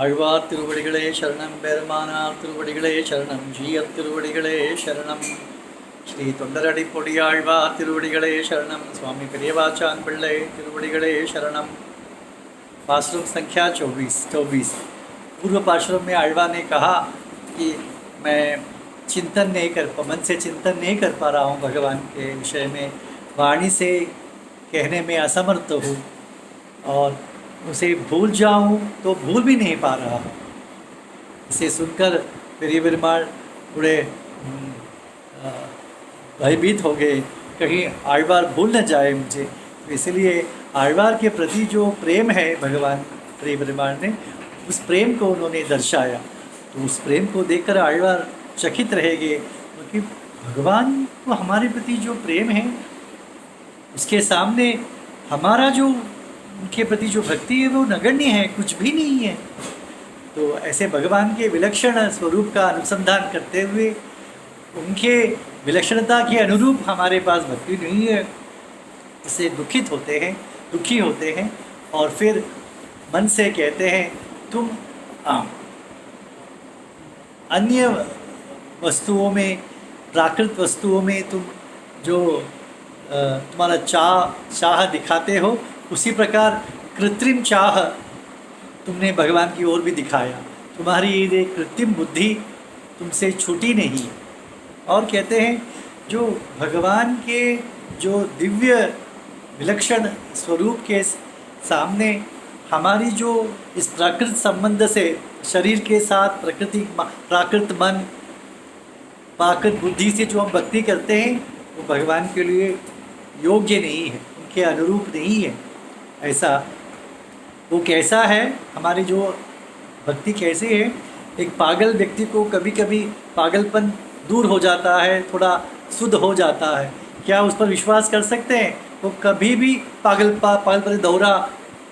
ஆழ்வார் திருவடிகளே சரணம், பெருமானார் திருவடிகளே சரணம், ஜீயர் திருவடிகளே சரணம், ஸ்ரீ தொண்டரடி பொடியாழ்வார் திருவடிகளே शरणम, स्वामी பெரியவாச்சான் பிள்ளை திருவடிகளே शरणम। पाश्रम संख्या 24। पूर्व पाश्रम में आழ்वार ने कहा कि मैं चिंतन नहीं कर मन से चिंतन नहीं कर पा रहा हूँ भगवान के विषय में, वाणी से कहने में असमर्थ हूँ और उसे भूल जाऊँ तो भूल भी नहीं पा रहा हूँ। इसे सुनकर पेरिये पेरुमाल बड़े भयभीत हो गए, कहीं आழ்वार भूल न जाए मुझे। तो इसलिए आழ்वार के प्रति जो प्रेम है भगवान पेरिये पेरुमाल ने, उस प्रेम को उन्होंने दर्शाया। तो उस प्रेम को देखकर आழ்वार चकित रहेंगे, क्योंकि भगवान को हमारे प्रति जो प्रेम है उसके सामने हमारा जो उनके प्रति जो भक्ति है वो नगण्य है, कुछ भी नहीं है। तो ऐसे भगवान के विलक्षण स्वरूप का अनुसंधान करते हुए उनके विलक्षणता के अनुरूप हमारे पास भक्ति नहीं है, इससे दुखी होते हैं और फिर मन से कहते हैं तुम अन्य वस्तुओं में, प्राकृत वस्तुओं में तुम जो तुम्हारा चाह दिखाते हो, उसी प्रकार कृत्रिम चाह तुमने भगवान की ओर भी दिखाया। तुम्हारी ये कृत्रिम बुद्धि तुमसे छूटी नहीं। और कहते हैं जो भगवान के जो दिव्य विलक्षण स्वरूप के सामने हमारी जो इस प्राकृत संबंध से शरीर के साथ प्राकृत मन, प्राकृत बुद्धि से जो हम भक्ति करते हैं वो भगवान के लिए योग्य नहीं है, उनके अनुरूप नहीं है। ऐसा वो कैसा है, हमारी जो भक्ति कैसी है। एक पागल व्यक्ति को कभी कभी पागलपन दूर हो जाता है, थोड़ा शुद्ध हो जाता है, क्या उस पर विश्वास कर सकते हैं? वो कभी भी पागलपन दौरा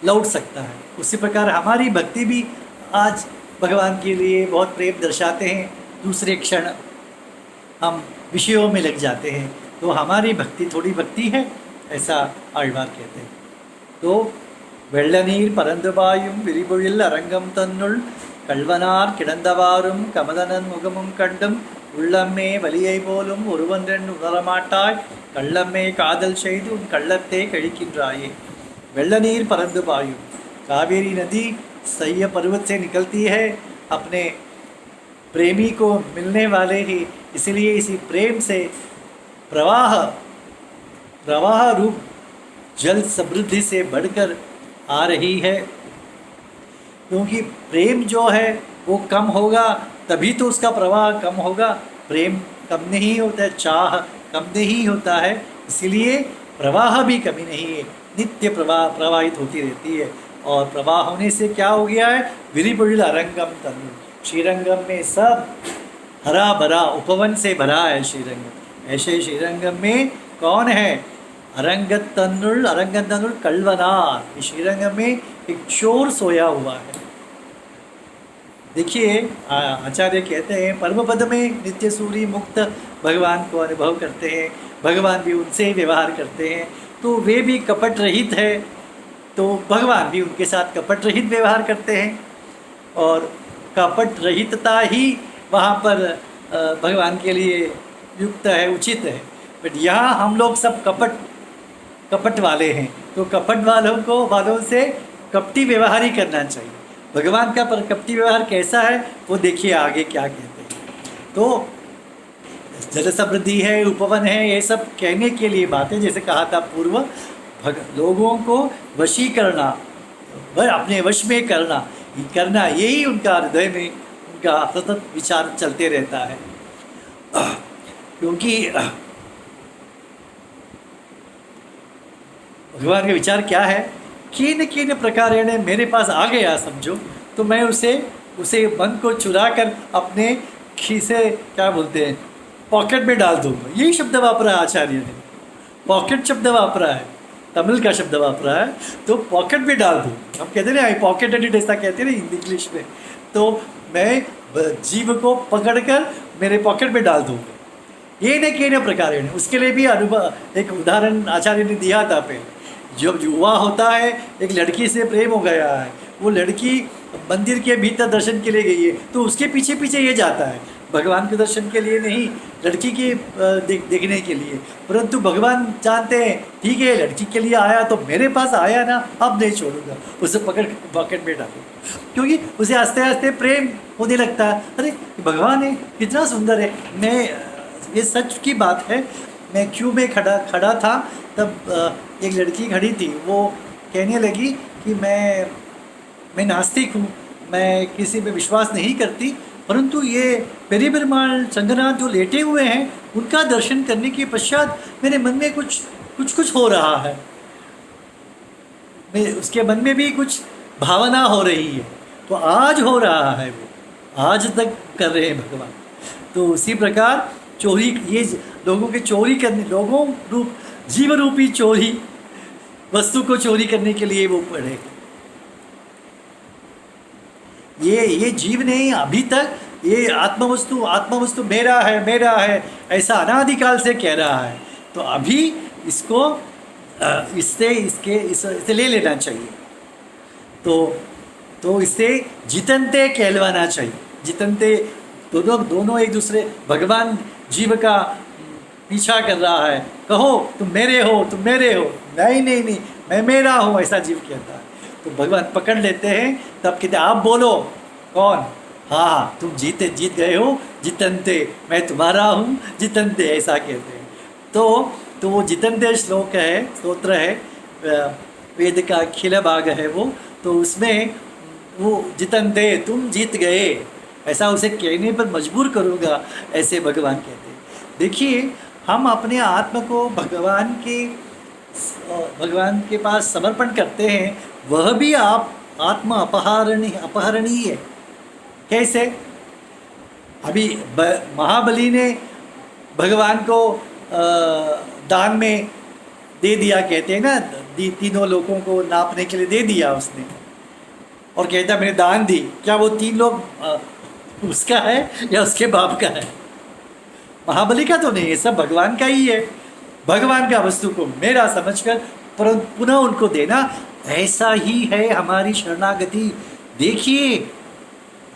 लौट सकता है। उसी प्रकार हमारी भक्ति भी आज भगवान के लिए बहुत प्रेम दर्शाते हैं, दूसरे क्षण हम विषयों में लग जाते हैं। तो हमारी भक्ति थोड़ी भक्ति है, ऐसा आழ்वार कहते हैं। तो வெள்ளநீர் பரந்துபாயும் விரிபொழில் அரங்கம் தன்னுள் கள்வனார் கிடந்தவாறும் கமலனன் முகமும் கண்டும் உள்ளம்மே வலியை போலும் ஒருவன்றன் உணரமாட்டாய் கள்ளம்மே காதல் செய்து உன் கள்ளத்தை கழிக்கின்றாயே। வெள்ளநீர் பரந்து पायूं, कावेरी नदी सह्य पर्वत से निकलती है अपने प्रेमी को मिलने वाले ही, इसलिए इसी प्रेम से प्रवाह रूप जल समृद्धि से बढ़कर आ रही है। क्योंकि प्रेम जो है वो कम होगा तभी तो उसका प्रवाह कम होगा। प्रेम कम नहीं होता है, चाह कम नहीं होता है, इसलिए प्रवाह भी कमी नहीं है, नित्य प्रवाहित होती रहती है। और प्रवाह होने से क्या हो गया है, विरिपुल अरंगम तनु, श्रीरंगम में सब हरा भरा उपवन से भरा है श्रीरंगम। ऐसे श्रीरंगम में कौन है, अरंगत तन्नुल कल्वनार, इस श्रीरंगम में एक चोर सोया हुआ है। देखिए आचार्य कहते हैं परमपद में नित्य सूरी मुक्त भगवान को अनुभव करते हैं, भगवान भी उनसे व्यवहार करते हैं, तो वे भी कपट रहित है, तो भगवान भी उनके साथ कपट रहित व्यवहार करते हैं। और कपट रहितता ही वहाँ पर भगवान के लिए युक्त है, उचित है। बट यहाँ हम लोग सब कपट वाले हैं, तो कपट वालों से कपटी व्यवहार ही करना चाहिए। भगवान का पर कपटी व्यवहार कैसा है वो देखिए आगे क्या कहते हैं। तो जल समृद्धि है, उपवन है, ये सब कहने के लिए बातें, जैसे कहा था पूर्व, लोगों को वशी करना, अपने वश में करना यही उनका हृदय में उनका सतत विचार चलते रहता है। क्योंकि भगवान का विचार क्या है, किन प्रकार मेरे पास आ गया समझो, तो मैं उसे मन को चुरा कर अपने खीसे, क्या बोलते हैं, पॉकेट में डाल दूँगा। यही शब्द वापरा आचार्य ने, पॉकेट शब्द वापरा है, तमिल का शब्द वापरा है, तो पॉकेट में डाल दूँ। हम कहते हैं ना पॉकेट एडिट, ऐसा कहते हैं ना इंग्लिश में। तो मैं जीव को पकड़कर मेरे पॉकेट में डाल दूँगा। ये न के प्रकार उसके लिए भी अनुभव, एक उदाहरण आचार्य ने दिया था पहले। जब युवा होता है, एक लड़की से प्रेम हो गया है, वो लड़की मंदिर के भीतर दर्शन के लिए गई है तो उसके पीछे पीछे ये जाता है, भगवान के दर्शन के लिए नहीं, लड़की के देखने के लिए। परंतु भगवान जानते हैं ठीक है लड़की के लिए आया तो मेरे पास आया ना, अब नहीं छोड़ूंगा, उसे पकड़ पॉकेट में डालूंगा, क्योंकि उसे आस्ते आस्ते प्रेम होने लगता है। अरे भगवान है कितना सुंदर है। मैं ये सच की बात है, मैं क्यू में खड़ा था तब एक लड़की खड़ी थी, वो कहने लगी कि मैं नास्तिक हूँ, मैं किसी पे विश्वास नहीं करती, परंतु ये पेरीपेरुमाल संगनाथ जो लेटे हुए हैं उनका दर्शन करने के पश्चात मेरे मन में कुछ हो रहा है, मैं उसके मन में भी कुछ भावना हो रही है। तो आज हो रहा है, वो आज तक कर रहे हैं भगवान। तो उसी प्रकार चोरी, ये लोगों के चोरी करने, लोगों रूप जीव रूपी चोरी, वस्तु को चोरी करने के लिए वो पड़े। ये जीव नहीं, अभी तक ये आत्मवस्तु मेरा है ऐसा अनादिकाल से कह रहा है। तो अभी इसको इससे ले लेना चाहिए। तो इससे जितनते कहलवाना चाहिए। जितनते दोनों एक दूसरे, भगवान जीव का पीछा कर रहा है, कहो तुम मेरे हो, नहीं मैं मेरा हूँ, ऐसा जीव कहता है। तो भगवान पकड़ लेते हैं, तब कहते आप बोलो कौन, हाँ तुम जीत गए हो, जितनते मैं तुम्हारा हूँ, जितनते ऐसा कहते हैं। तो वो जितनते श्लोक है, स्तोत्र है, वेद का अखिल भाग है वो, तो उसमें वो जितनते तुम जीत गए ऐसा उसे कहने पर मजबूर करूँगा, ऐसे भगवान कहते हैं। देखिए हम अपने आत्मा को भगवान के पास समर्पण करते हैं, वह भी आप आत्मा अपहरणीय है। कैसे? अभी महाबली ने भगवान को दान में दे दिया, कहते हैं ना, तीनों लोगों को नापने के लिए दे दिया उसने, और कहता मैंने दान दी। क्या वो 3 लोग उसका है या उसके बाप का है? महाबली का तो नहीं है, सब भगवान का ही है। भगवान का वस्तु को मेरा समझकर पुनः उनको देना, ऐसा ही है हमारी शरणागति। देखिए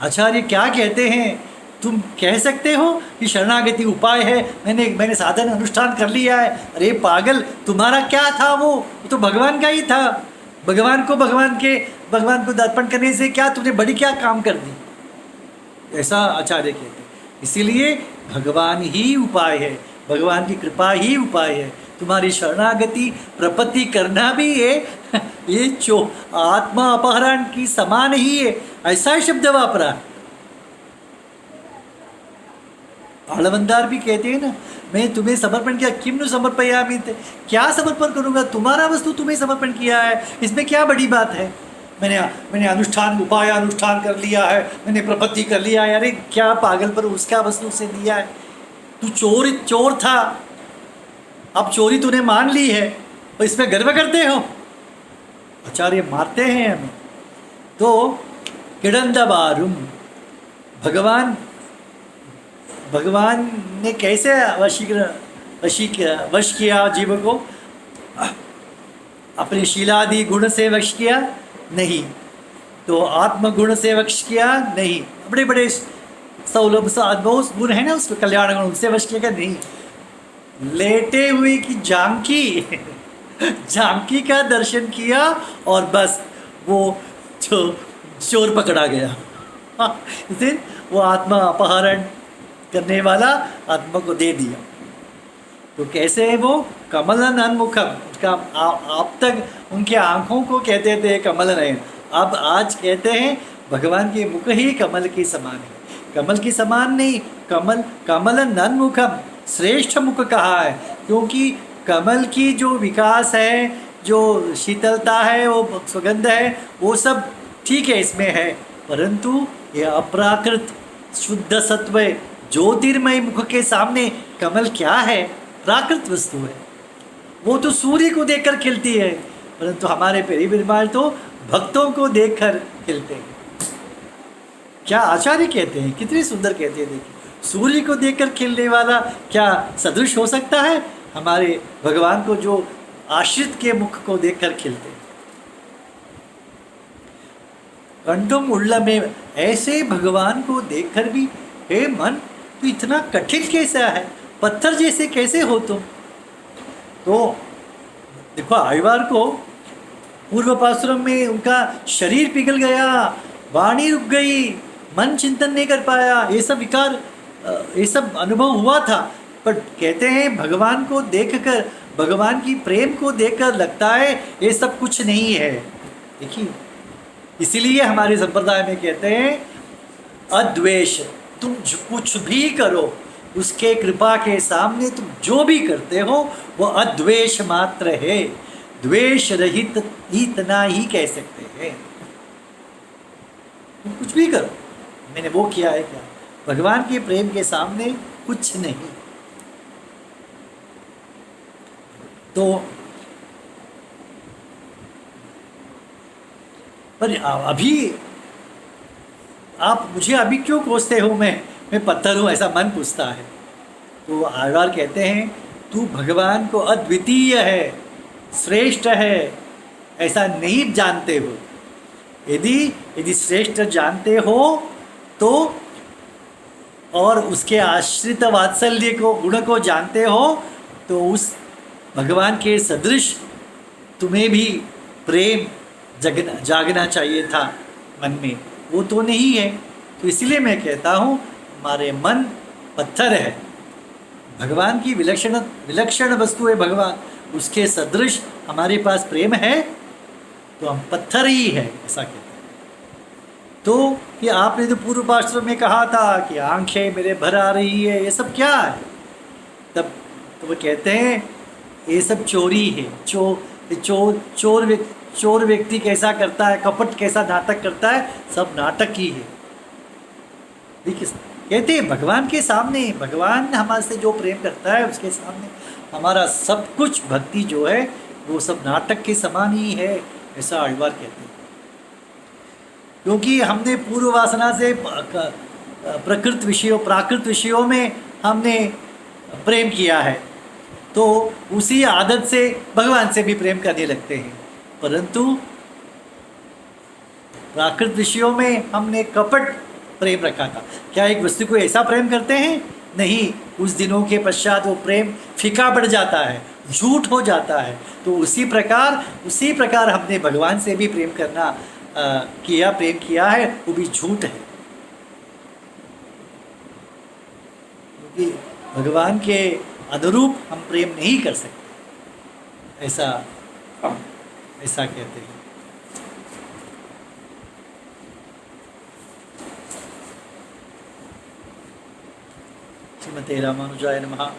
आचार्य क्या कहते हैं, तुम कह सकते हो कि शरणागति उपाय है, मैंने साधन अनुष्ठान कर लिया है। अरे पागल, तुम्हारा क्या था? वो तो भगवान का ही था। भगवान को दर्पण करने से क्या तुमने बड़ी क्या काम कर दी, ऐसा आचार्य कहते हैं। इसीलिए भगवान ही उपाय है, भगवान की कृपा ही उपाय है। तुम्हारी शरणागति प्रपत्ति करना भी है ये आत्मा अपहरण की समान ही है, ऐसा शब्द वापरा। आलवंदार भी कहते हैं ना, मैं तुम्हें समर्पण किया, किम्नु समर्पयामि, क्या समर्पण करूँगा, तुम्हारा वस्तु तुम्हें समर्पण किया है, इसमें क्या बड़ी बात है। मैंने उपाय अनुष्ठान कर लिया है, मैंने प्रपत्ति कर लिया है। अरे क्या पागल, पर उसका वस्तु उसे दिया है। तू चोर था, अब चोरी तूने मान ली है और इसमें गर्व करते हो। आचार्य मारते हैं हमें। तो किडंदबारुम, भगवान ने कैसे वश किया जीव को? अपने शीलादि गुण से वश किया? नहीं। तो आत्मगुण से वश किया? नहीं। बड़े बड़े बहुत गुण है ना उसको, कल्याण गुण, उनसे वश किया? नहीं। लेटे हुए की झांकी का दर्शन किया और बस वो चोर पकड़ा गया। इसे वो आत्मा अपहरण करने वाला आत्मा को दे दिया। तो कैसे है वो? कमलन अन्मुखम, उसका आप तक उनके आँखों को कहते थे कमल नयन, अब आज कहते हैं भगवान के मुख ही कमल के समान है। कमल के समान नहीं, कमल नन्मुखम, श्रेष्ठ मुख कहा है, क्योंकि कमल की जो विकास है, जो शीतलता है, वो सुगंध है, वो सब ठीक है इसमें है, परंतु ये अपराकृत शुद्ध सत्व ज्योतिर्मय मुख के सामने कमल क्या है? प्राकृत वस्तु है। वो तो सूर्य को देखकर खिलती है, परंतु हमारे पेरीपेरुमाल तो भक्तों को देखकर खिलते हैं। क्या आचार्य कहते हैं, कितनी सुंदर कहते हैं। देखिए, सूर्य को देखकर खिलने वाला क्या सदृश हो सकता है हमारे भगवान को, जो आश्रित के मुख को देखकर खिलते हैं। कंठम उल्ला में, ऐसे भगवान को देखकर भी हे मन तू इतना कठिन कैसा है, पत्थर जैसे कैसे हो तुम। तो देखो आयवार को पूर्व पासुरम में उनका शरीर पिघल गया, वाणी रुक गई, मन चिंतन नहीं कर पाया, ये सब विकार, ये सब अनुभव हुआ था। पर कहते हैं भगवान को देखकर, भगवान की प्रेम को देखकर लगता है ये सब कुछ नहीं है। देखिए इसीलिए हमारे संप्रदाय में कहते हैं अद्वेष, तुम कुछ भी करो उसके कृपा के सामने तुम जो भी करते हो वो अद्वेष मात्र है, द्वेष रहित इतना ही कह सकते हैं। तुम कुछ भी करो, मैंने वो किया है क्या, भगवान के प्रेम के सामने कुछ नहीं। तो पर अभी आप मुझे अभी क्यों कोसते हो, मैं पत्थर हूँ, ऐसा मन पूछता है। तो आழ்वार कहते हैं तू भगवान को अद्वितीय है, श्रेष्ठ है, ऐसा नहीं जानते हो। यदि श्रेष्ठ जानते हो तो, और उसके आश्रित वात्सल्य को, गुण को जानते हो, तो उस भगवान के सदृश तुम्हें भी प्रेम जागना चाहिए था मन में, वो तो नहीं है। तो इसलिए मैं कहता हूँ हमारे मन पत्थर है, भगवान की विलक्षण वस्तु है भगवान, उसके सदृश हमारे पास प्रेम है तो हम पत्थर ही है, ऐसा कहते हैं। तो कि आपने तो पूर्व पाश्र में कहा था कि आंखें मेरे भर आ रही है, ये सब क्या है, तब तो वो कहते हैं ये सब चोरी है। चोर व्यक्ति कैसा करता है, कपट कैसा नाटक करता है, सब नाटक ही है। देखिए कहते हैं भगवान के सामने, भगवान हमारे से जो प्रेम करता है उसके सामने हमारा सब कुछ भक्ति जो है वो सब नाटक के समान ही है, ऐसा आழ்वार कहते हैं। क्योंकि हमने पूर्व वासना से प्राकृत विषयों में हमने प्रेम किया है, तो उसी आदत से भगवान से भी प्रेम करने लगते हैं। परंतु प्राकृत विषयों में हमने कपट प्रेम रखा था। क्या एक वस्तु को ऐसा प्रेम करते हैं? नहीं, कुछ दिनों के पश्चात वो प्रेम फीका पड़ जाता है, झूठ हो जाता है। तो उसी प्रकार हमने भगवान से भी प्रेम प्रेम किया है, वो भी झूठ है। क्योंकि भगवान के अनुरूप हम प्रेम नहीं कर सकते, ऐसा कहते हैं। श्रीमते रामानुजाय नमः।